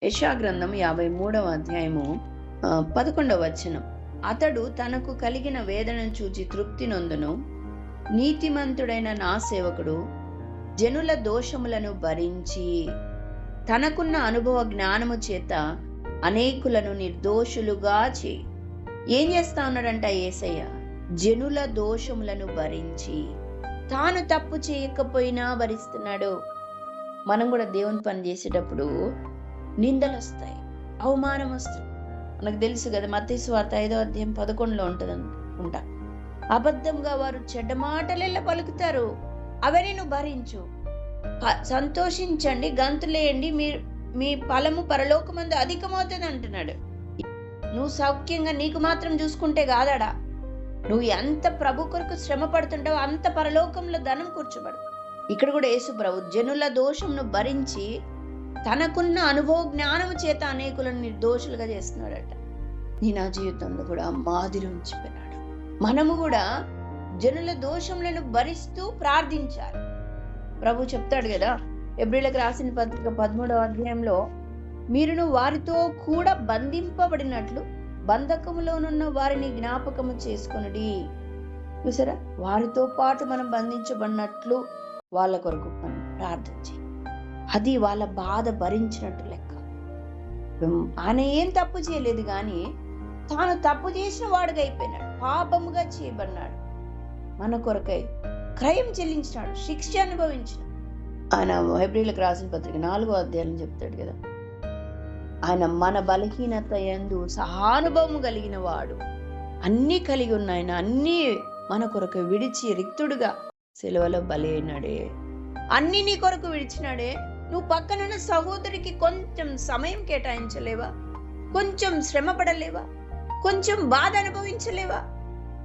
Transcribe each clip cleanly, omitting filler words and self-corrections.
యెషయా గ్రంథం 53వ అధ్యాయము 11వ వచనం. అతడు తనకు కలిగిన వేదనను చూచి తృప్తి నొందును. నీతిమంతుడైన నా సేవకుడు జనుల దోషములను భరించి తనకున్న అనుభవ జ్ఞానము చేత అనేకులను నిర్దోషులుగా చేయి. ఏం చేస్తా ఉన్నాడంట యేసయ్య? జనుల దోషములను భరించి, తాను తప్పు చేయకపోయినా భరిస్తున్నాడు. మనం కూడా దేవుని పని చేసేటప్పుడు నిందలు వస్తాయి, అవమానం వస్తుంది. మనకు తెలుసు కదా, మత్తయి సువార్త 5వ అధ్యాయం 11లో ఉంటుంది అనుకుంటా. అబద్ధంగా వారు చెడ్డ మాటలెల్లా పలుకుతారు, అవన్నీ నువ్వు భరించు. సంతోషించండి, గంతులేయండి, మీ ఫలము పరలోకమందు అధికమవుతుంది అంటున్నాడు. నువ్వు సౌఖ్యంగా నీకు మాత్రం చూసుకుంటే కాదాడా, నువ్వు ఎంత ప్రభు కొరకు శ్రమ పడుతుంటావో అంత పరలోకంలో ధనం కూర్చోబడు. ఇక్కడ కూడా యేసు ప్రభు జనుల దోషంను భరించి తనకున్న అనుభవ జ్ఞానము చేత అనేకులను నిర్దోషులుగా చేస్తున్నాడట. నీ నా జీవితంలో కూడా మాదిరి ఉంచిపోయినాడు. మనము కూడా జనుల దోషములను భరిస్తూ ప్రార్థించాలి. ప్రభు చెప్తాడు కదా, ఎబ్రీలకు రాసిన పత్రిక 13వ అధ్యాయంలో, మీరును వారితో కూడా బంధింపబడినట్లు బంధకములోనున్న వారిని జ్ఞాపకము చేసుకొనుడి. చూసారా, వారితో పాటు మనం బంధించబడినట్లు వాళ్ళ కొరకు మనం ప్రార్థించి, అది వాళ్ళ బాధ భరించినట్టు లెక్క. ఆయన ఏం తప్పు చేయలేదు, కానీ తాను తప్పు చేసిన వాడుగా అయిపోయినాడు, పాపముగా చేయబడినాడు. మన కొరకై క్రయం చెల్లించినాడు, శిక్ష అనుభవించినాడు. ఆయన హెబ్రీలకు రాసిన పత్రిక 4వ అధ్యాయం చెప్తాడు కదా, ఆయన మన బలహీనత యందు సహానుభవము కలిగిన వాడు. అన్నీ కలిగి ఉన్న ఆయన అన్నీ మన కొరకు విడిచి రిక్తుడుగా సెలవులో బలి అయినాడే. అన్నీ నీ కొరకు విడిచినాడే. నువ్వు పక్కనున్న సహోదరికి కొంచెం సమయం కేటాయించలేవా? కొంచెం శ్రమ పడలేవా? కొంచెం బాధ అనుభవించలేవా?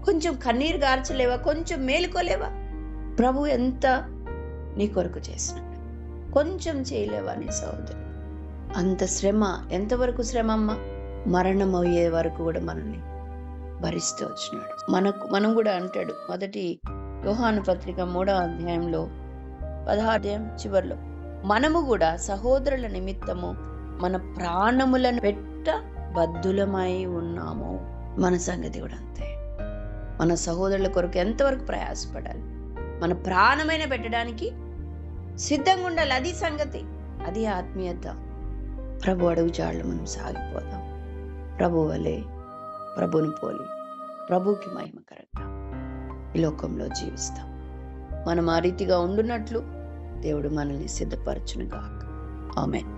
కొంచెం కన్నీరు గార్చలేవా? కొంచెం మేలుకోలేవా? ప్రభు ఎంత నీ కొరకు చేసినాడు. కొంచెం చేయలేవా నీ సహోదరు? అంత శ్రమ, ఎంతవరకు శ్రమ అమ్మ? మరణం అయ్యే వరకు కూడా మనల్ని భరిస్తూ వచ్చినాడు. మనం కూడా అంటాడు, మొదటి యోహాను పత్రిక 3వ అధ్యాయంలో 16వ అధ్యాయం చివరిలో, మనము కూడా సహోదరుల నిమిత్తము మన ప్రాణములను పెట్ట బద్ధులమై ఉన్నాము. మన సంగతి కూడా అంతే. మన సహోదరుల కొరకు ఎంతవరకు ప్రయాసపడాలి? మన ప్రాణమైన పెట్టడానికి సిద్ధంగా ఉండాలి. అది సంగతి, అది ఆత్మీయత. ప్రభు అడుగు జాడలు మనం సాగిపోదాం. ప్రభు వలె, ప్రభుని పోలి, ప్రభుకి మహిమకరంగా ఈ లోకంలో జీవిస్తాం. మనం ఆ రీతిగా ఉండునట్లు దేవుడు మనల్ని సిద్ధపరచును గాక. ఆమేన్.